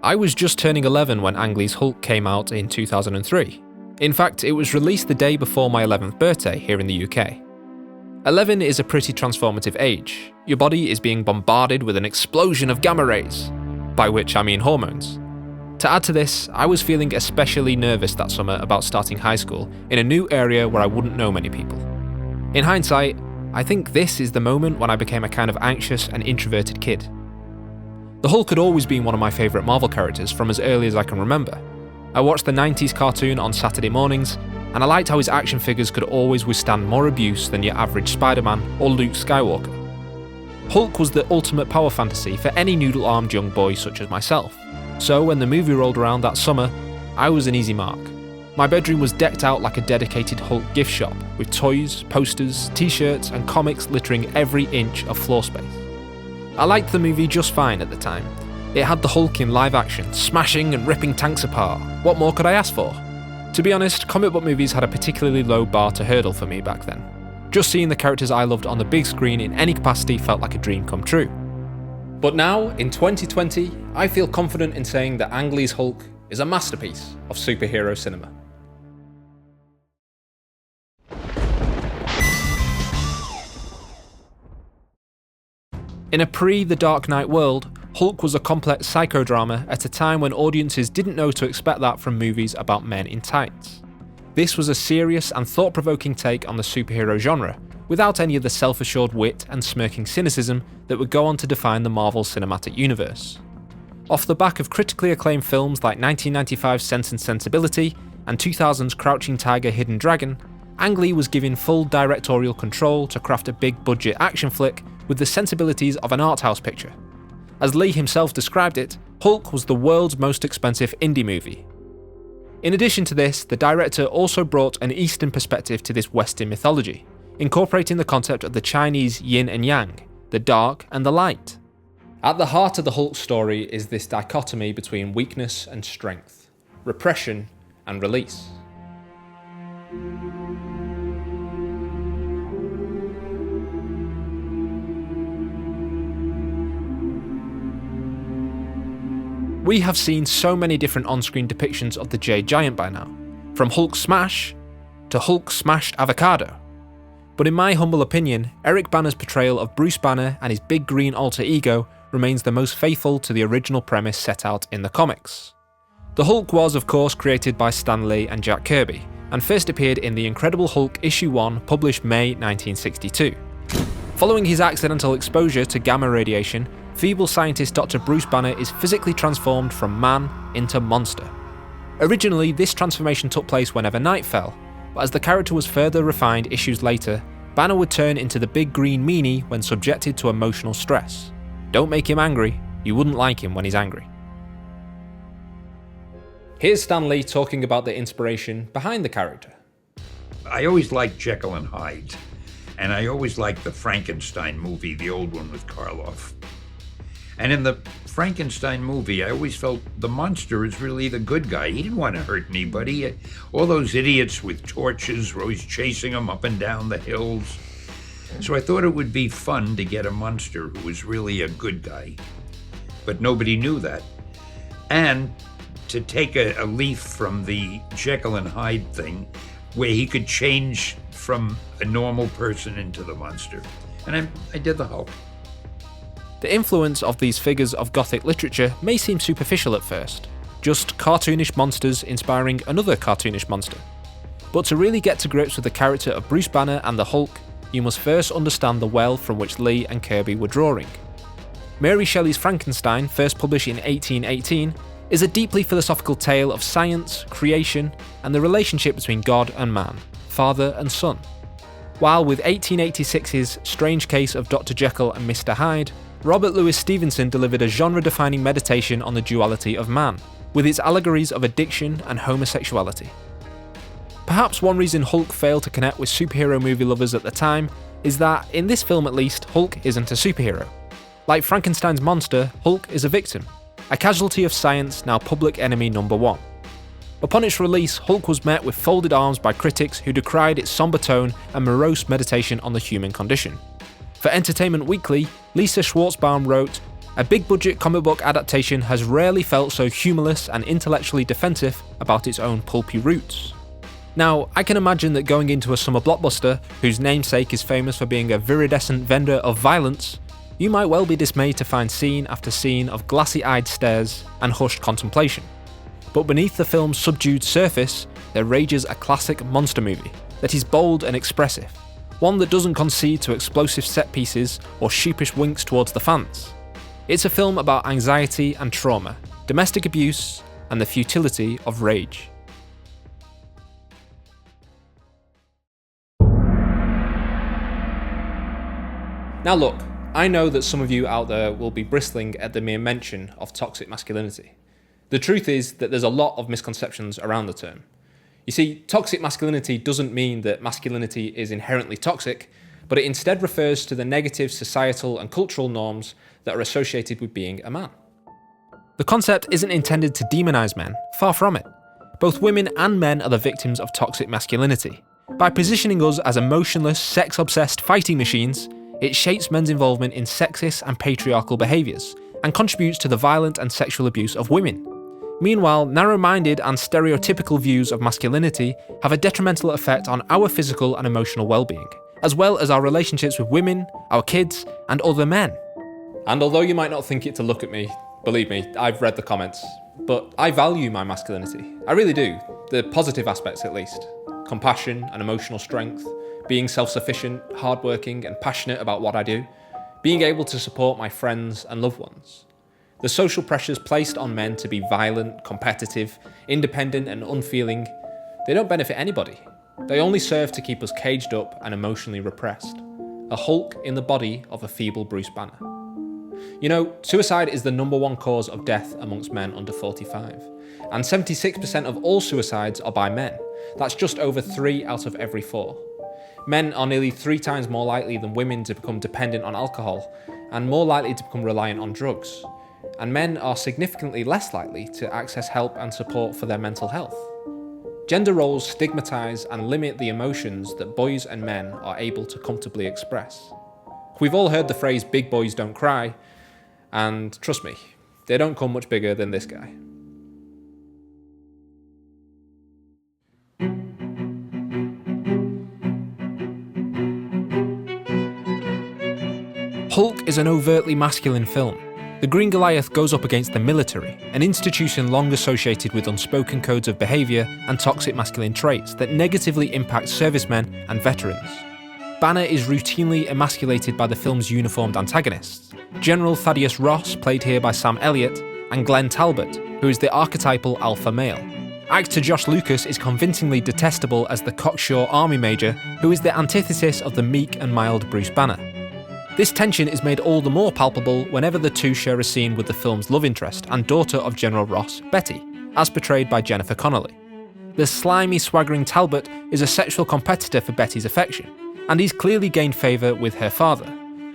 I was just turning 11 when Ang Lee's Hulk came out in 2003. In fact, it was released the day before my 11th birthday here in the UK. 11 is a pretty transformative age. Your body is being bombarded with an explosion of gamma rays, by which I mean hormones. To add to this, I was feeling especially nervous that summer about starting high school in a new area where I wouldn't know many people. In hindsight, I think this is the moment when I became a kind of anxious and introverted kid. The Hulk had always been one of my favourite Marvel characters from as early as I can remember. I watched the 90s cartoon on Saturday mornings, and I liked how his action figures could always withstand more abuse than your average Spider-Man or Luke Skywalker. Hulk was the ultimate power fantasy for any noodle-armed young boy such as myself, so when the movie rolled around that summer, I was an easy mark. My bedroom was decked out like a dedicated Hulk gift shop, with toys, posters, t-shirts and comics littering every inch of floor space. I liked the movie just fine at the time. It had the Hulk in live action, smashing and ripping tanks apart. What more could I ask for? To be honest, comic book movies had a particularly low bar to hurdle for me back then. Just seeing the characters I loved on the big screen in any capacity felt like a dream come true. But now, in 2020, I feel confident in saying that Ang Lee's Hulk is a masterpiece of superhero cinema. In a pre-The Dark Knight world, Hulk was a complex psychodrama at a time when audiences didn't know to expect that from movies about men in tights. This was a serious and thought-provoking take on the superhero genre, without any of the self-assured wit and smirking cynicism that would go on to define the Marvel Cinematic Universe. Off the back of critically acclaimed films like 1995's Sense and Sensibility and 2000's Crouching Tiger, Hidden Dragon, Ang Lee was given full directorial control to craft a big-budget action flick with the sensibilities of an art house picture. As Lee himself described it, Hulk was the world's most expensive indie movie. In addition to this, the director also brought an Eastern perspective to this Western mythology, incorporating the concept of the Chinese yin and yang, the dark and the light. At the heart of the Hulk story is this dichotomy between weakness and strength, repression and release. We have seen so many different on-screen depictions of the Jade Giant by now, from Hulk Smash to Hulk Smashed Avocado. But in my humble opinion, Eric Bana's portrayal of Bruce Banner and his big green alter ego remains the most faithful to the original premise set out in the comics. The Hulk was, of course, created by Stan Lee and Jack Kirby, and first appeared in The Incredible Hulk Issue 1, published May 1962. Following his accidental exposure to gamma radiation, feeble scientist Dr. Bruce Banner is physically transformed from man into monster. Originally, this transformation took place whenever night fell, but as the character was further refined issues later, Banner would turn into the big green meanie when subjected to emotional stress. Don't make him angry, you wouldn't like him when he's angry. Here's Stan Lee talking about the inspiration behind the character. I always liked Jekyll and Hyde, and I always liked the Frankenstein movie, the old one with Karloff. And in the Frankenstein movie, I always felt the monster is really the good guy. He didn't want to hurt anybody. All those idiots with torches were always chasing him up and down the hills. So I thought it would be fun to get a monster who was really a good guy. But nobody knew that. And to take a leaf from the Jekyll and Hyde thing, where he could change from a normal person into the monster. And I did the Hulk. The influence of these figures of Gothic literature may seem superficial at first, just cartoonish monsters inspiring another cartoonish monster. But to really get to grips with the character of Bruce Banner and the Hulk, you must first understand the well from which Lee and Kirby were drawing. Mary Shelley's Frankenstein, first published in 1818, is a deeply philosophical tale of science, creation, and the relationship between God and man, father and son. While with 1886's Strange Case of Dr. Jekyll and Mr. Hyde, Robert Louis Stevenson delivered a genre-defining meditation on the duality of man, with its allegories of addiction and homosexuality. Perhaps one reason Hulk failed to connect with superhero movie lovers at the time is that, in this film at least, Hulk isn't a superhero. Like Frankenstein's monster, Hulk is a victim, a casualty of science, now public enemy number one. Upon its release, Hulk was met with folded arms by critics who decried its somber tone and morose meditation on the human condition. For Entertainment Weekly, Lisa Schwartzbaum wrote, A big-budget comic book adaptation has rarely felt so humorless and intellectually defensive about its own pulpy roots. Now, I can imagine that going into a summer blockbuster, whose namesake is famous for being a viridescent vendor of violence, you might well be dismayed to find scene after scene of glassy-eyed stares and hushed contemplation. But beneath the film's subdued surface, there rages a classic monster movie that is bold and expressive, one that doesn't concede to explosive set pieces or sheepish winks towards the fans. It's a film about anxiety and trauma, domestic abuse, and the futility of rage. Now look, I know that some of you out there will be bristling at the mere mention of toxic masculinity. The truth is that there's a lot of misconceptions around the term. You see, toxic masculinity doesn't mean that masculinity is inherently toxic, but it instead refers to the negative societal and cultural norms that are associated with being a man. The concept isn't intended to demonize men, far from it. Both women and men are the victims of toxic masculinity. By positioning us as emotionless, sex-obsessed fighting machines, it shapes men's involvement in sexist and patriarchal behaviours, and contributes to the violent and sexual abuse of women. Meanwhile, narrow-minded and stereotypical views of masculinity have a detrimental effect on our physical and emotional well-being, as well as our relationships with women, our kids, and other men. And although you might not think it to look at me, believe me, I've read the comments, but I value my masculinity. I really do. The positive aspects at least. Compassion and emotional strength, being self-sufficient, hardworking, and passionate about what I do, being able to support my friends and loved ones. The social pressures placed on men to be violent, competitive, independent, and unfeeling, they don't benefit anybody. They only serve to keep us caged up and emotionally repressed. A Hulk in the body of a feeble Bruce Banner. You know, suicide is the #1 cause of death amongst men under 45, and 76% of all suicides are by men. That's just over 3 out of every 4. Men are nearly 3 times more likely than women to become dependent on alcohol, and more likely to become reliant on drugs. And men are significantly less likely to access help and support for their mental health. Gender roles stigmatise and limit the emotions that boys and men are able to comfortably express. We've all heard the phrase "big boys don't cry," and trust me, they don't come much bigger than this guy. Hulk is an overtly masculine film. The Green Goliath goes up against the military, an institution long associated with unspoken codes of behaviour and toxic masculine traits that negatively impact servicemen and veterans. Banner is routinely emasculated by the film's uniformed antagonists, General Thaddeus Ross, played here by Sam Elliott, and Glenn Talbot, who is the archetypal alpha male. Actor Josh Lucas is convincingly detestable as the cocksure army major, who is the antithesis of the meek and mild Bruce Banner. This tension is made all the more palpable whenever the two share a scene with the film's love interest and daughter of General Ross, Betty, as portrayed by Jennifer Connelly. The slimy, swaggering Talbot is a sexual competitor for Betty's affection, and he's clearly gained favour with her father.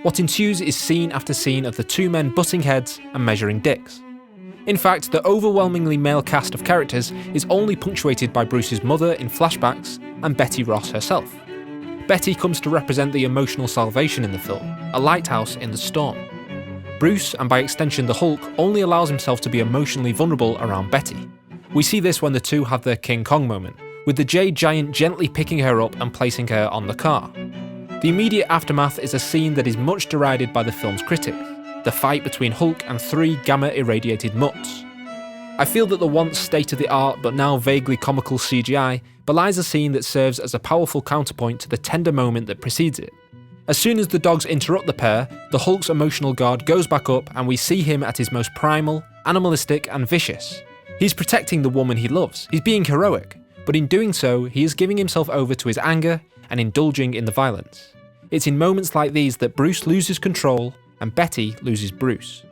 What ensues is scene after scene of the two men butting heads and measuring dicks. In fact, the overwhelmingly male cast of characters is only punctuated by Bruce's mother in flashbacks and Betty Ross herself. Betty comes to represent the emotional salvation in the film, a lighthouse in the storm. Bruce, and by extension the Hulk, only allows himself to be emotionally vulnerable around Betty. We see this when the two have their King Kong moment, with the Jade Giant gently picking her up and placing her on the car. The immediate aftermath is a scene that is much derided by the film's critics, the fight between Hulk and 3 gamma-irradiated mutts. I feel that the once state-of-the-art but now vaguely comical CGI belies a scene that serves as a powerful counterpoint to the tender moment that precedes it. As soon as the dogs interrupt the pair, the Hulk's emotional guard goes back up and we see him at his most primal, animalistic and vicious. He's protecting the woman he loves, he's being heroic, but in doing so, he is giving himself over to his anger and indulging in the violence. It's in moments like these that Bruce loses control and Betty loses Bruce.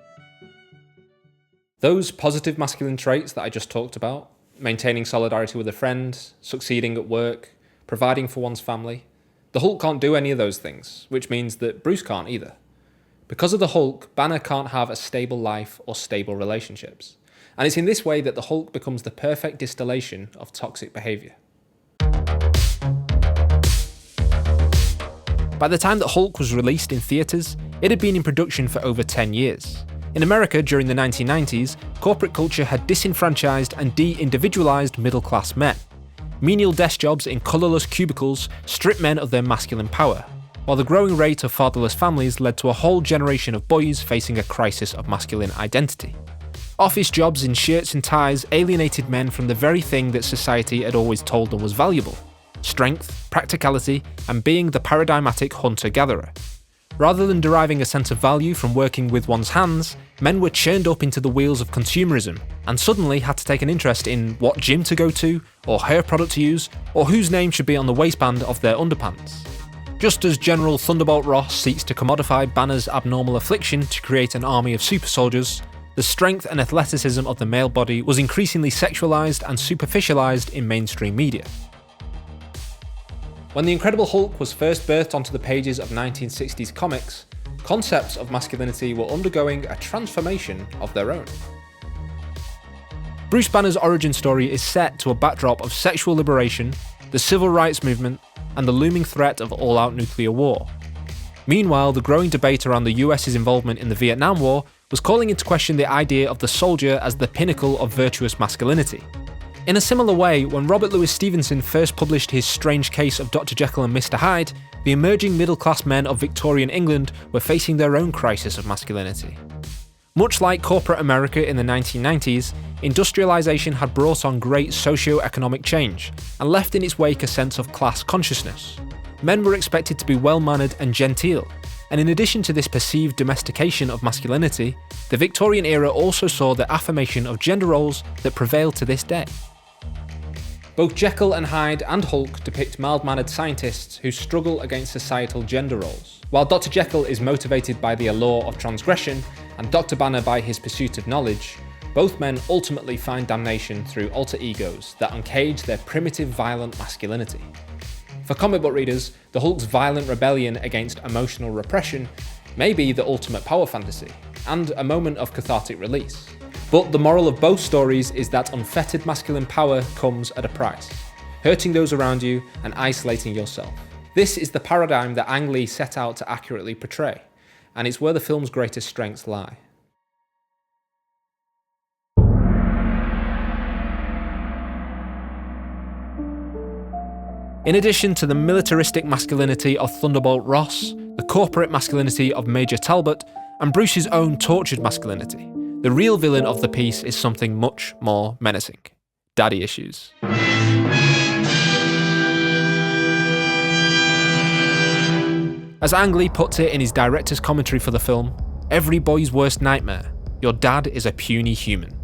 Those positive masculine traits that I just talked about, maintaining solidarity with a friend, succeeding at work, providing for one's family, the Hulk can't do any of those things, which means that Bruce can't either. Because of the Hulk, Banner can't have a stable life or stable relationships. And it's in this way that the Hulk becomes the perfect distillation of toxic behaviour. By the time that Hulk was released in theatres, it had been in production for over 10 years. In America during the 1990s, corporate culture had disenfranchised and de-individualized middle-class men. Menial desk jobs in colourless cubicles stripped men of their masculine power, while the growing rate of fatherless families led to a whole generation of boys facing a crisis of masculine identity. Office jobs in shirts and ties alienated men from the very thing that society had always told them was valuable: strength, practicality, and being the paradigmatic hunter-gatherer. Rather than deriving a sense of value from working with one's hands, men were churned up into the wheels of consumerism and suddenly had to take an interest in what gym to go to, or hair product to use, or whose name should be on the waistband of their underpants. Just as General Thunderbolt Ross seeks to commodify Banner's abnormal affliction to create an army of super soldiers, the strength and athleticism of the male body was increasingly sexualized and superficialized in mainstream media. When The Incredible Hulk was first birthed onto the pages of 1960s comics, concepts of masculinity were undergoing a transformation of their own. Bruce Banner's origin story is set to a backdrop of sexual liberation, the civil rights movement, and the looming threat of all-out nuclear war. Meanwhile, the growing debate around the US's involvement in the Vietnam War was calling into question the idea of the soldier as the pinnacle of virtuous masculinity. In a similar way, when Robert Louis Stevenson first published his Strange Case of Dr. Jekyll and Mr. Hyde, the emerging middle-class men of Victorian England were facing their own crisis of masculinity. Much like corporate America in the 1990s, industrialisation had brought on great socio-economic change and left in its wake a sense of class consciousness. Men were expected to be well-mannered and genteel, and in addition to this perceived domestication of masculinity, the Victorian era also saw the affirmation of gender roles that prevail to this day. Both Jekyll and Hyde and Hulk depict mild-mannered scientists who struggle against societal gender roles. While Dr. Jekyll is motivated by the allure of transgression and Dr. Banner by his pursuit of knowledge, both men ultimately find damnation through alter egos that uncage their primitive violent masculinity. For comic book readers, the Hulk's violent rebellion against emotional repression may be the ultimate power fantasy, and a moment of cathartic release. But the moral of both stories is that unfettered masculine power comes at a price, hurting those around you and isolating yourself. This is the paradigm that Ang Lee set out to accurately portray, and it's where the film's greatest strengths lie. In addition to the militaristic masculinity of Thunderbolt Ross, the corporate masculinity of Major Talbot, and Bruce's own tortured masculinity, the real villain of the piece is something much more menacing: daddy issues. As Ang Lee puts it in his director's commentary for the film, every boy's worst nightmare, your dad is a puny human.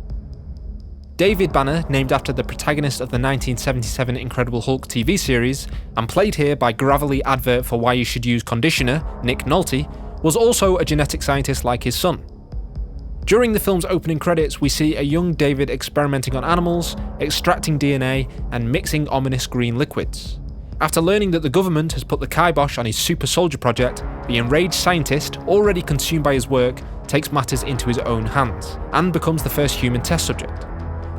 David Banner, named after the protagonist of the 1977 Incredible Hulk TV series, and played here by gravelly advert for why you should use conditioner, Nick Nolte, was also a genetic scientist like his son. During the film's opening credits, we see a young David experimenting on animals, extracting DNA, and mixing ominous green liquids. After learning that the government has put the kibosh on his super soldier project, the enraged scientist, already consumed by his work, takes matters into his own hands, and becomes the first human test subject.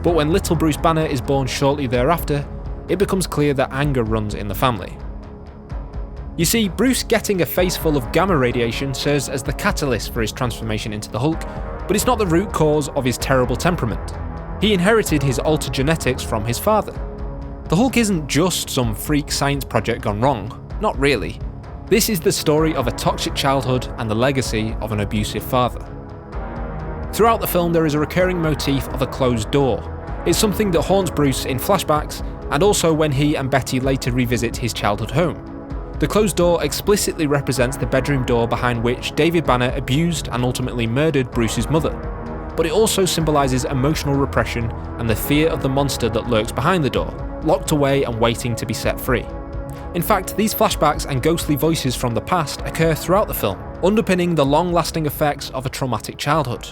But when little Bruce Banner is born shortly thereafter, it becomes clear that anger runs in the family. You see, Bruce getting a face full of gamma radiation serves as the catalyst for his transformation into the Hulk, but it's not the root cause of his terrible temperament. He inherited his altered genetics from his father. The Hulk isn't just some freak science project gone wrong, not really. This is the story of a toxic childhood and the legacy of an abusive father. Throughout the film, there is a recurring motif of a closed door. It's something that haunts Bruce in flashbacks, and also when he and Betty later revisit his childhood home. The closed door explicitly represents the bedroom door behind which David Banner abused and ultimately murdered Bruce's mother. But it also symbolises emotional repression and the fear of the monster that lurks behind the door, locked away and waiting to be set free. In fact, these flashbacks and ghostly voices from the past occur throughout the film, underpinning the long-lasting effects of a traumatic childhood.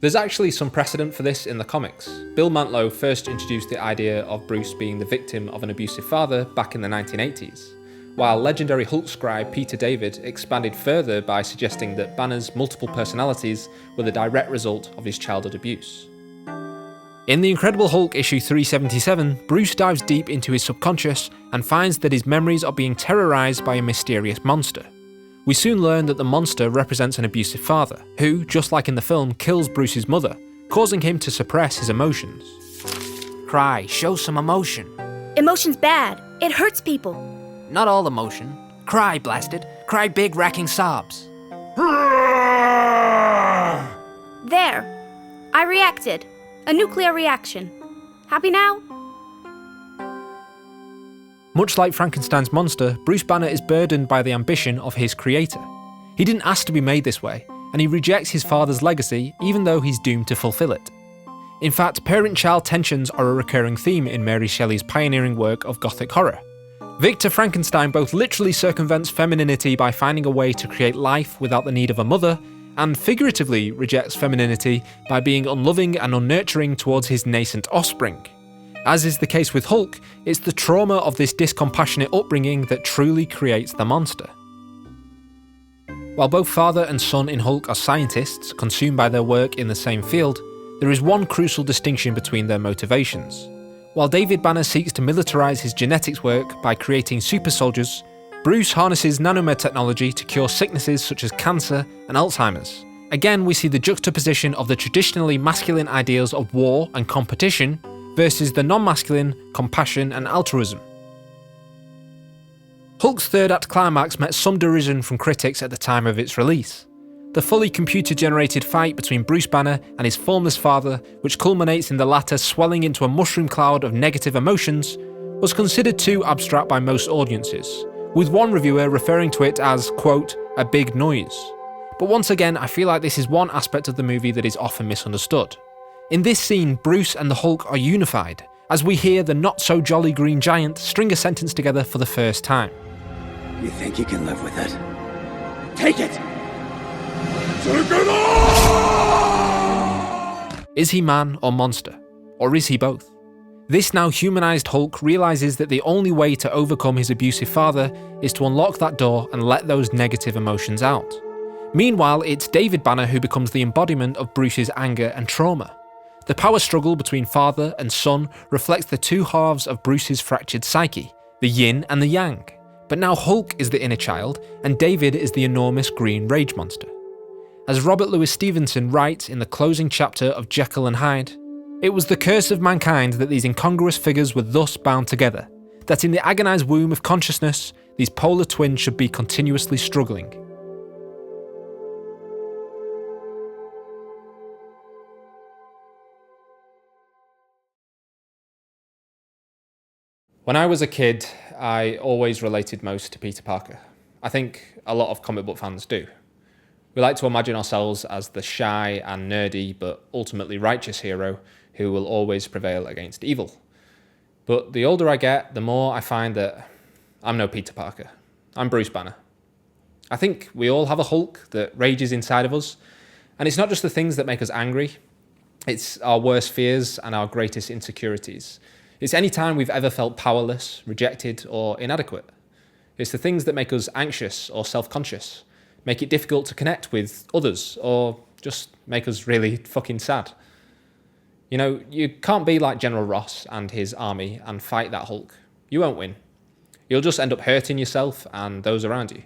There's actually some precedent for this in the comics. Bill Mantlo first introduced the idea of Bruce being the victim of an abusive father back in the 1980s, while legendary Hulk scribe Peter David expanded further by suggesting that Banner's multiple personalities were the direct result of his childhood abuse. In The Incredible Hulk issue 377, Bruce dives deep into his subconscious and finds that his memories are being terrorised by a mysterious monster. We soon learn that the monster represents an abusive father, who, just like in the film, kills Bruce's mother, causing him to suppress his emotions. Cry, show some emotion. Emotion's bad. It hurts people. Not all emotion. Cry, blasted. Cry big, racking sobs. There. I reacted. A nuclear reaction. Happy now? Much like Frankenstein's monster, Bruce Banner is burdened by the ambition of his creator. He didn't ask to be made this way, and he rejects his father's legacy even though he's doomed to fulfill it. In fact, parent-child tensions are a recurring theme in Mary Shelley's pioneering work of Gothic horror. Victor Frankenstein both literally circumvents femininity by finding a way to create life without the need of a mother, and figuratively rejects femininity by being unloving and unnurturing towards his nascent offspring. As is the case with Hulk, it's the trauma of this discompassionate upbringing that truly creates the monster. While both father and son in Hulk are scientists, consumed by their work in the same field, there is one crucial distinction between their motivations. While David Banner seeks to militarise his genetics work by creating super soldiers, Bruce harnesses nanomed technology to cure sicknesses such as cancer and Alzheimer's. Again, we see the juxtaposition of the traditionally masculine ideals of war and competition versus the non-masculine compassion and altruism. Hulk's third act climax met some derision from critics at the time of its release. The fully computer-generated fight between Bruce Banner and his formless father, which culminates in the latter swelling into a mushroom cloud of negative emotions, was considered too abstract by most audiences, with one reviewer referring to it as, quote, a big noise. But once again, I feel like this is one aspect of the movie that is often misunderstood. In this scene, Bruce and the Hulk are unified, as we hear the not-so-jolly green giant string a sentence together for the first time. You think you can live with it? Take it! Is he man or monster? Or is he both? This now humanised Hulk realises that the only way to overcome his abusive father is to unlock that door and let those negative emotions out. Meanwhile, it's David Banner who becomes the embodiment of Bruce's anger and trauma. The power struggle between father and son reflects the two halves of Bruce's fractured psyche, the yin and the yang. But now Hulk is the inner child, and David is the enormous green rage monster. As Robert Louis Stevenson writes in the closing chapter of Jekyll and Hyde, it was the curse of mankind that these incongruous figures were thus bound together, that in the agonised womb of consciousness, these polar twins should be continuously struggling. When I was a kid, I always related most to Peter Parker. I think a lot of comic book fans do. We like to imagine ourselves as the shy and nerdy but ultimately righteous hero who will always prevail against evil. But the older I get, the more I find that I'm no Peter Parker. I'm Bruce Banner. I think we all have a Hulk that rages inside of us, and it's not just the things that make us angry, it's our worst fears and our greatest insecurities. It's any time we've ever felt powerless, rejected, or inadequate. It's the things that make us anxious or self-conscious, make it difficult to connect with others, or just make us really fucking sad. You know, you can't be like General Ross and his army and fight that Hulk. You won't win. You'll just end up hurting yourself and those around you.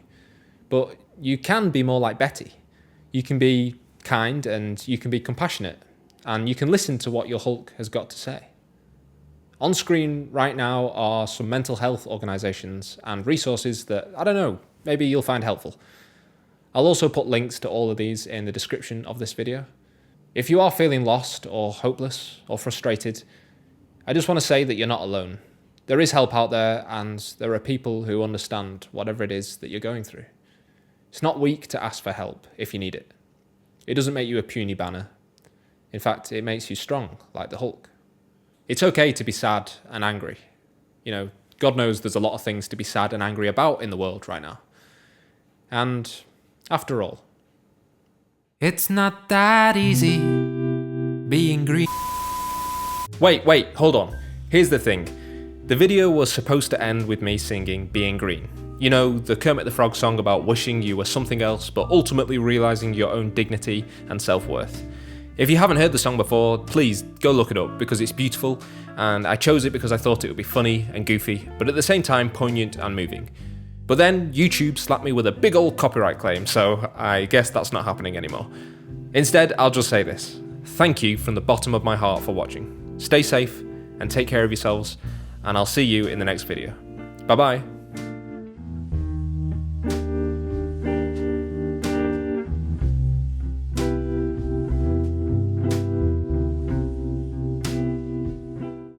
But you can be more like Betty. You can be kind and you can be compassionate, and you can listen to what your Hulk has got to say. On screen right now are some mental health organisations and resources that, I don't know, maybe you'll find helpful. I'll also put links to all of these in the description of this video. If you are feeling lost or hopeless or frustrated, I just want to say that you're not alone. There is help out there, and there are people who understand whatever it is that you're going through. It's not weak to ask for help if you need it. It doesn't make you a puny Banner. In fact, it makes you strong, like the Hulk. It's okay to be sad and angry. You know, God knows there's a lot of things to be sad and angry about in the world right now. And after all, It's not that easy being green. Wait, hold on. Here's the thing. The video was supposed to end with me singing Being Green. You know, the Kermit the Frog song about wishing you were something else, but ultimately realising your own dignity and self-worth. If you haven't heard the song before, please go look it up because it's beautiful, and I chose it because I thought it would be funny and goofy, but at the same time poignant and moving. But then YouTube slapped me with a big old copyright claim, so I guess that's not happening anymore. Instead, I'll just say this. Thank you from the bottom of my heart for watching. Stay safe and take care of yourselves, and I'll see you in the next video. Bye bye.